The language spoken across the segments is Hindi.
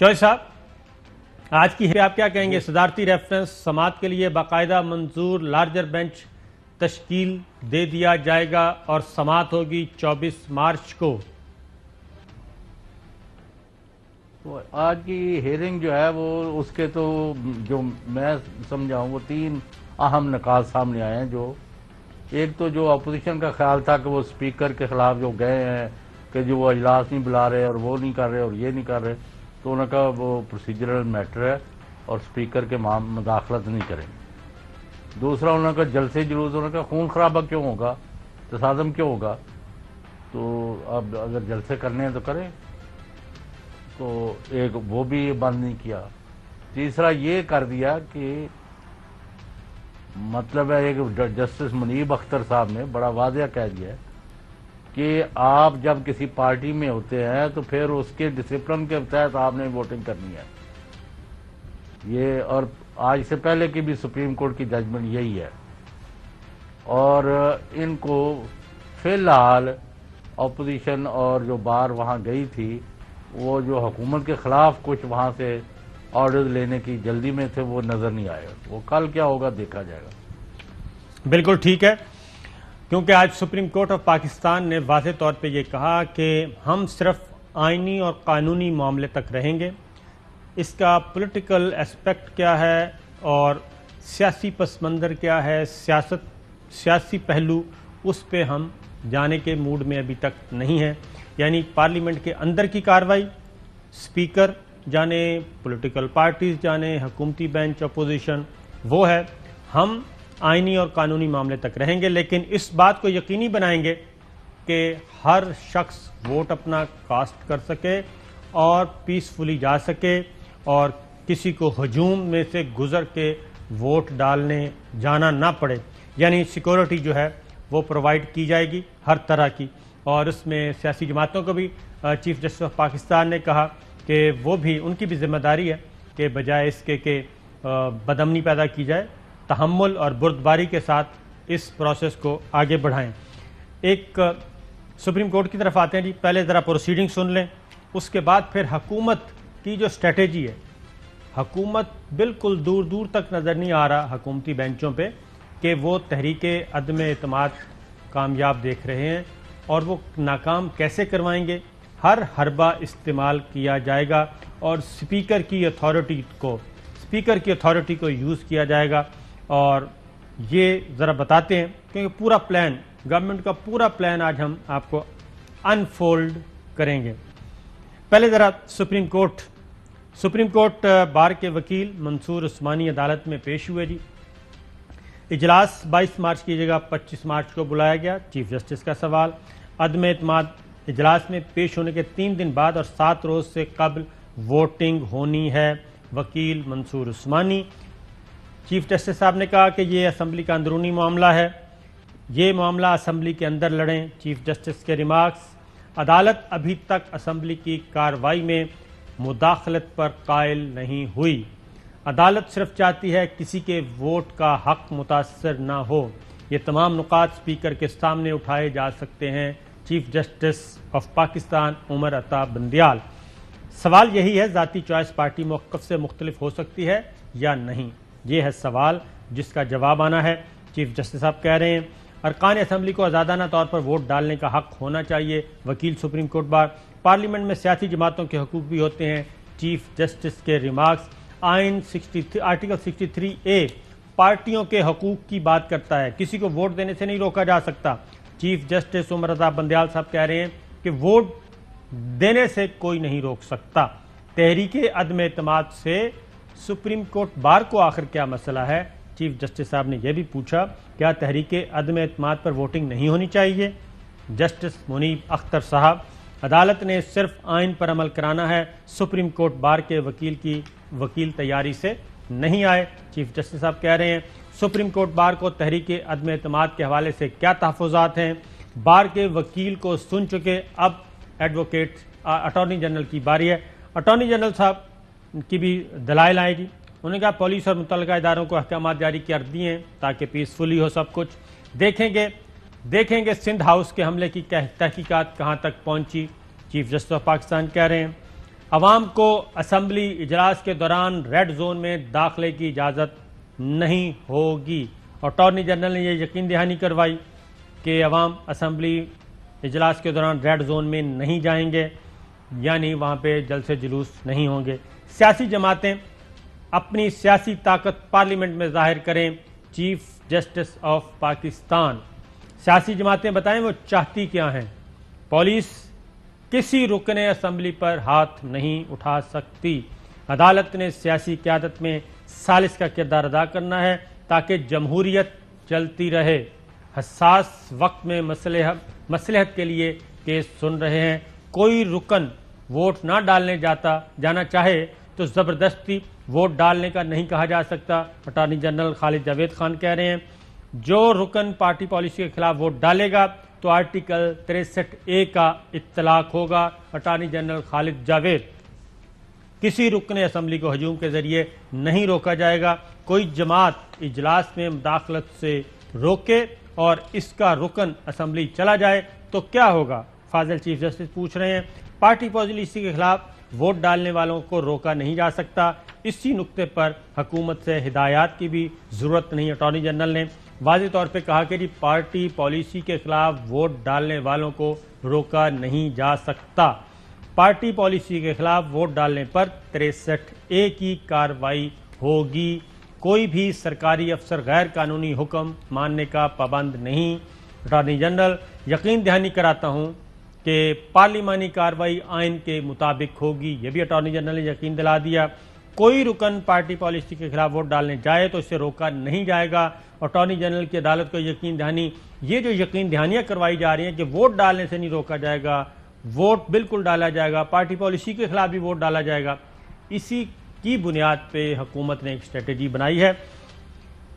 चौधरी साहब, आज की आप क्या कहेंगे? सदारती रेफरेंस समाअत के लिए बाकायदा मंजूर लार्जर बेंच तश्कील दे दिया जाएगा और समाअत होगी 24 मार्च को। तो आज की हेयरिंग जो है वो उसके तो जो मैं समझाऊं वो तीन अहम निकात सामने आए हैं। जो एक तो जो अपोजिशन का ख्याल था कि वो स्पीकर के खिलाफ जो गए हैं कि जो वो इजलास नहीं बुला रहे और वो नहीं कर रहे और ये नहीं कर रहे, तो उनका वो प्रोसीजरल मैटर है और स्पीकर के मुदाखलत नहीं करेंगे। दूसरा उनका जलसे जुलूस, उनका खून खराबा क्यों होगा, तसादम क्यों होगा, तो अब अगर जलसे करने हैं तो करें। तो एक वो भी बंद नहीं किया। तीसरा ये कर दिया कि मतलब है एक जस्टिस मुनीब अख्तर साहब ने बड़ा वाज़ेह कह दिया है कि आप जब किसी पार्टी में होते हैं तो फिर उसके डिसिप्लिन के तहत आपने वोटिंग करनी है। ये और आज से पहले की भी सुप्रीम कोर्ट की जजमेंट यही है। और इनको फिलहाल अपोजिशन और जो बार वहाँ गई थी वो जो हुकूमत के खिलाफ कुछ वहाँ से ऑर्डर लेने की जल्दी में थे, वो नज़र नहीं आए। वो कल क्या होगा देखा जाएगा। बिल्कुल ठीक है, क्योंकि आज सुप्रीम कोर्ट ऑफ पाकिस्तान ने वाज़े तौर पे ये कहा कि हम सिर्फ आइनी और कानूनी मामले तक रहेंगे। इसका पॉलिटिकल एस्पेक्ट क्या है और सियासी पस मंज़र क्या है, सियासी पहलू, उस पे हम जाने के मूड में अभी तक नहीं है। यानी पार्लियामेंट के अंदर की कार्रवाई, स्पीकर जाने, पॉलिटिकल पार्टीज जाने, हुकूमती बेंच, अपोजिशन, वो है। हम आइनी और कानूनी मामले तक रहेंगे, लेकिन इस बात को यकीनी बनाएंगे कि हर शख्स वोट अपना कास्ट कर सके और पीसफुली जा सके और किसी को हजूम में से गुजर के वोट डालने जाना ना पड़े। यानी सिक्योरिटी जो है वो प्रोवाइड की जाएगी हर तरह की। और उसमें सियासी जमातों को भी चीफ जस्टिस ऑफ पाकिस्तान ने कहा कि वो भी, उनकी भी जिम्मेदारी है कि बजाय इसके कि बदअमनी पैदा की जाए, तहम्मुल और बुर्दबारी के साथ इस प्रोसेस को आगे बढ़ाएं। एक सुप्रीम कोर्ट की तरफ आते हैं जी। पहले ज़रा प्रोसीडिंग सुन लें, उसके बाद फिर हुकूमत की जो स्ट्रेटेजी है। हुकूमत बिल्कुल दूर दूर तक नज़र नहीं आ रहा हुकूमती बेंचों पे कि वो तहरीके अदम एतमाद कामयाब देख रहे हैं और वो नाकाम कैसे करवाएंगे। हर हरबा इस्तेमाल किया जाएगा और स्पीकर की अथॉरिटी को यूज़ किया जाएगा। और ये ज़रा बताते हैं, क्योंकि पूरा प्लान, गवर्नमेंट का पूरा प्लान आज हम आपको अनफोल्ड करेंगे। पहले ज़रा सुप्रीम कोर्ट बार के वकील मंसूर उस्मानी अदालत में पेश हुए जी। इजलास 22 मार्च की जगह 25 मार्च को बुलाया गया। चीफ जस्टिस का सवाल, अदम एतमाद इजलास में पेश होने के 3 दिन बाद और 7 रोज़ से कबल वोटिंग होनी है। वकील मंसूर उस्मानी, चीफ जस्टिस साहब ने कहा कि ये असम्बली का अंदरूनी मामला है, ये मामला असम्बली के अंदर लड़ें। चीफ जस्टिस के रिमार्क्स, अदालत अभी तक असम्बली की कार्रवाई में मुदाखलत पर कायल नहीं हुई। अदालत सिर्फ चाहती है किसी के वोट का हक मुतासर ना हो। ये तमाम नुकात स्पीकर के सामने उठाए जा सकते हैं। Chief justice of Pakistan Umar Ata Bandial, सवाल यही है, ज़ाती चॉइस पार्टी मौक़िफ़ से मुख्तलिफ हो सकती है या नहीं? ये है सवाल जिसका जवाब आना है। चीफ जस्टिस साहब कह रहे हैं अरकान असम्बली को आज़ादाना तौर पर वोट डालने का हक होना चाहिए। वकील सुप्रीम कोर्ट बार, पार्लियामेंट में सियासी जमातों के हकूक़ भी होते हैं। चीफ जस्टिस के रिमार्क्स, आइन 63 आर्टिकल 63A पार्टियों के हकूक़ की बात करता है, किसी को वोट देने से नहीं रोका जा सकता। चीफ जस्टिस उमर अता बंदियाल साहब कह रहे हैं कि वोट देने से कोई नहीं रोक सकता। तहरीके अदम एतमाद से सुप्रीम कोर्ट बार को आखिर क्या मसला है? चीफ जस्टिस साहब ने यह भी पूछा, क्या तहरीके अदम एतमाद पर वोटिंग नहीं होनी चाहिए? जस्टिस मुनीब अख्तर साहब, अदालत ने सिर्फ आइन पर अमल कराना है, सुप्रीम कोर्ट बार के वकील तैयारी से नहीं आए। चीफ जस्टिस साहब कह रहे हैं सुप्रीम कोर्ट बार को तहरीके अदम एतमाद के हवाले से क्या तहफ़्फ़ुज़ात हैं? बार के वकील को सुन चुके, अब एडवोकेट अटॉर्नी जनरल की बारी है। अटॉर्नी जनरल साहब की भी दलाइल आएगी। उन्होंने कहा पुलिस और मुतल्लिका इदारों को अहकाम जारी कर दिए हैं ताकि पीसफुली हो सब कुछ। देखेंगे सिंध हाउस के हमले की तहकीकात कहाँ तक पहुँची। चीफ जस्टिस ऑफ पाकिस्तान कह रहे हैं अवाम को असम्बली इजलास के दौरान रेड जोन में दाखिले की इजाज़त नहीं होगी। अटॉर्नी जनरल ने यह यकीन दहानी करवाई कि अवाम असम्बली इजलास के दौरान रेड जोन में नहीं जाएंगे, यानी वहाँ पे जलसे जुलूस नहीं होंगे। सियासी जमातें अपनी सियासी ताकत पार्लियामेंट में जाहिर करें, चीफ जस्टिस ऑफ पाकिस्तान। सियासी जमातें बताएं वो चाहती क्या हैं। पुलिस किसी रुकने असम्बली पर हाथ नहीं उठा सकती। अदालत ने सियासी क़यादत में सालिस का किरदार अदा करना है ताकि जमहूरियत चलती रहे। हसास वक्त में मसलहत के लिए केस सुन रहे हैं। कोई रुकन वोट ना डालने जाना चाहे तो ज़बरदस्ती वोट डालने का नहीं कहा जा सकता। अटॉर्नी जनरल खालिद जावेद खान कह रहे हैं जो रुकन पार्टी पॉलिसी के खिलाफ वोट डालेगा तो आर्टिकल 63A का इत्तलाक होगा। अटॉर्नी जनरल खालिद जावेद, किसी रुकने असम्बली को हजूम के जरिए नहीं रोका जाएगा। कोई जमात इजलास में मुदाखलत से रोके और इसका रुकन असम्बली चला जाए तो क्या होगा, फाजिल चीफ जस्टिस पूछ रहे हैं। पार्टी पॉलिसी के खिलाफ वोट डालने वालों को रोका नहीं जा सकता। इसी नुक्ते पर हुकूमत से हिदायत की भी जरूरत नहीं। अटॉर्नी जनरल ने वाज़ेह तौर पर कहा कि पार्टी पॉलिसी के खिलाफ वोट डालने वालों को रोका नहीं जा सकता। पार्टी पॉलिसी के खिलाफ वोट डालने पर 63A की कार्रवाई होगी। कोई भी सरकारी अफसर गैर कानूनी हुक्म मानने का पाबंद नहीं। अटॉर्नी जनरल, यकीन दहानी कराता हूं कि पार्लिमानी कार्रवाई आइन के मुताबिक होगी। यह भी अटॉर्नी जनरल ने यकीन दिला दिया। कोई रुकन पार्टी पॉलिसी के खिलाफ वोट डालने जाए तो इससे रोका नहीं जाएगा। अटॉर्नी जनरल की अदालत को यकीन दहानी, ये जो यकीन दहानियां करवाई जा रही हैं कि वोट डालने से नहीं रोका जाएगा, वोट बिल्कुल डाला जाएगा, पार्टी पॉलिसी के खिलाफ भी वोट डाला जाएगा, इसी की बुनियाद पे हुकूमत ने एक स्ट्रेटेजी बनाई है।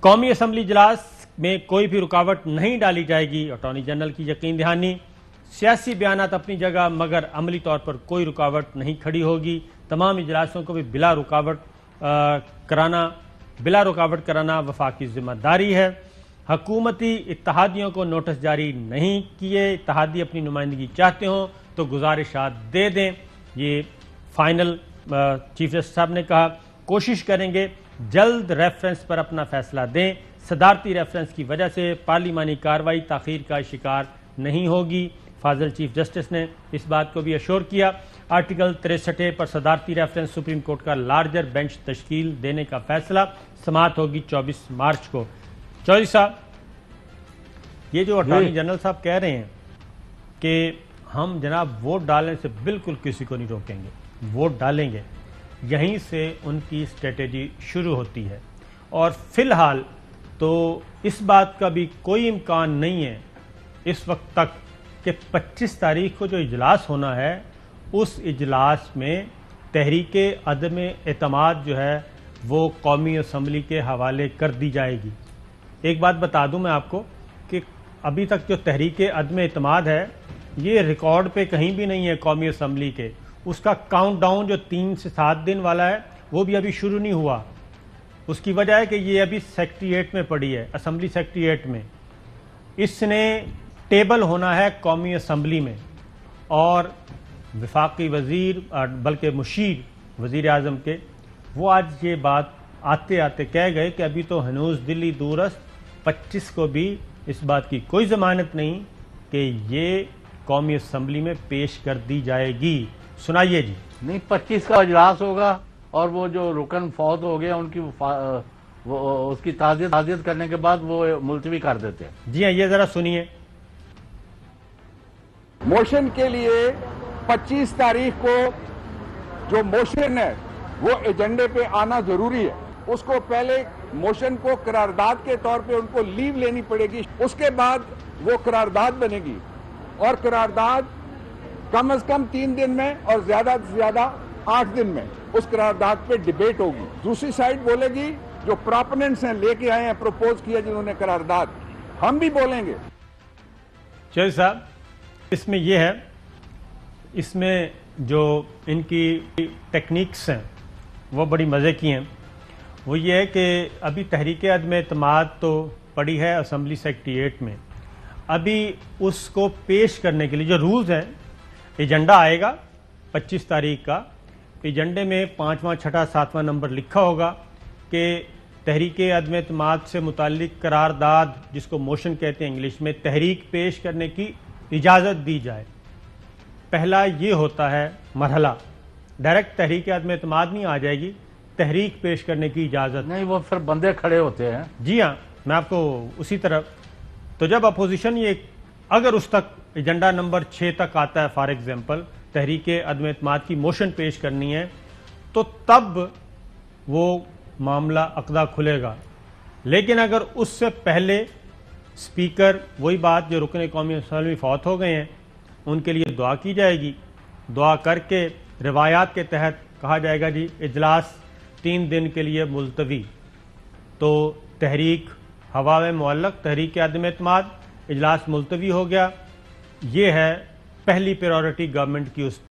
कौमी असम्बली इजलास में कोई भी रुकावट नहीं डाली जाएगी। अटॉर्नी जनरल की यकीन दहानी। सियासी बयानात अपनी जगह मगर अमली तौर पर कोई रुकावट नहीं खड़ी होगी। तमाम इजलासों को भी बिला रुकावट कराना वफाकी जिम्मेदारी है। हुकूमती इत्तहादियों को नोटिस जारी नहीं किए। इत्तहादी अपनी नुमाइंदगी चाहते हों तो गुजारिशात दे दें। ये फाइनल चीफ जस्टिस साहब ने कहा। कोशिश करेंगे जल्द रेफरेंस पर अपना फैसला दें। सदारती रेफरेंस की वजह से पार्लिमानी कार्रवाई ताखीर का शिकार नहीं होगी। फाजिल चीफ जस्टिस ने इस बात को भी अश्योर किया। आर्टिकल 63A पर सदारती रेफरेंस सुप्रीम कोर्ट का लार्जर बेंच तश्कील देने का फैसला समाअत होगी 24 मार्च को। चौधरी साहब, ये जो अटॉर्नी जनरल साहब कह रहे हैं कि हम जनाब वोट डालने से बिल्कुल किसी को नहीं रोकेंगे, वोट डालेंगे, यहीं से उनकी स्ट्रेटेजी शुरू होती है। और फिलहाल तो इस बात का भी कोई इम्कान नहीं है इस वक्त तक कि 25 तारीख को जो इजलास होना है उस इजलास में तहरीके अदम एतमाद जो है वो कौमी असम्बली के हवाले कर दी जाएगी। एक बात बता दूं मैं आपको कि अभी तक जो तहरीके अदम एतमाद है ये रिकॉर्ड पे कहीं भी नहीं है कौमी असम्बली के। उसका काउंटडाउन जो 3 से 7 दिन वाला है वो भी अभी शुरू नहीं हुआ। उसकी वजह है कि ये अभी सेक्रेटेरिएट में पड़ी है, असम्बली सेक्रेटेरिएट में। इसने टेबल होना है कौमी असम्बली में और वफाकी वजीर बल्कि मुशीर वजीर आज़म के वो आज ये बात आते आते कह गए कि अभी तो हनूज दिल्ली दूरस्त 25 को भी इस बात की कोई जमानत नहीं कि ये कौमी असम्बली में पेश कर दी जाएगी। सुनाइए जी। नहीं, 25 का इजलास होगा और वो जो रुकन फौत हो गया उनकी उसकी ताज़ियत करने के बाद वो मुलतवी कर देते हैं। जी हाँ, ये जरा सुनिए। मोशन के लिए 25 तारीख को जो मोशन है वो एजेंडे पे आना जरूरी है। उसको पहले मोशन को करारदाद के तौर पे उनको लीव लेनी पड़ेगी, उसके बाद वो करारदाद बनेगी और करारदाद कम से कम 3 दिन में और ज्यादा से ज्यादा 8 दिन में उस करारदाद पे डिबेट होगी। दूसरी साइड बोलेगी, जो प्रोपोनेंट्स हैं लेके आए हैं, प्रपोज किया जिन्होंने करारदाद, हम भी बोलेंगे। चौधरी साहब, इसमें यह है, इसमें जो इनकी टेक्निक्स हैं वो बड़ी मज़े की हैं। वो ये है कि अभी तहरीक अदम एतमाद तो पड़ी है असम्बली सेक्रेटेरिएट में, अभी उसको पेश करने के लिए जो रूल्स हैं, एजेंडा आएगा 25 तारीख का, एजेंडे में 5वां, 6ठा, 7वां नंबर लिखा होगा कि तहरीक अदम एतमाद से मुताल्लिक करारदाद, जिसको मोशन कहते हैं इंग्लिश में, तहरीक पेश करने की इजाज़त दी जाए। पहला ये होता है मरहला, डायरेक्ट तहरीक अदम एतमाद नहीं आ जाएगी, तहरीक पेश करने की इजाज़त नहीं, वो फिर बंदे खड़े होते हैं। जी हाँ, मैं आपको उसी तरफ, तो जब अपोजिशन ये अगर उस तक एजेंडा नंबर 6 तक आता है, फॉर एग्जांपल तहरीक अदम एतमाद की मोशन पेश करनी है, तो तब वो मामला अक़दा खुलेगा। लेकिन अगर उससे पहले स्पीकर, वही बात जो रुकन कौमी असम्बली फौत हो गए हैं, उनके लिए दुआ की जाएगी। दुआ करके रिवायात के तहत कहा जाएगा जी इजलास 3 दिन के लिए मुलतवी। तो तहरीक हवा में मुअल्लक, तहरीक अदम एतमाद, इजलास मुलतवी हो गया। ये है पहली प्रायोरिटी गवर्नमेंट की उस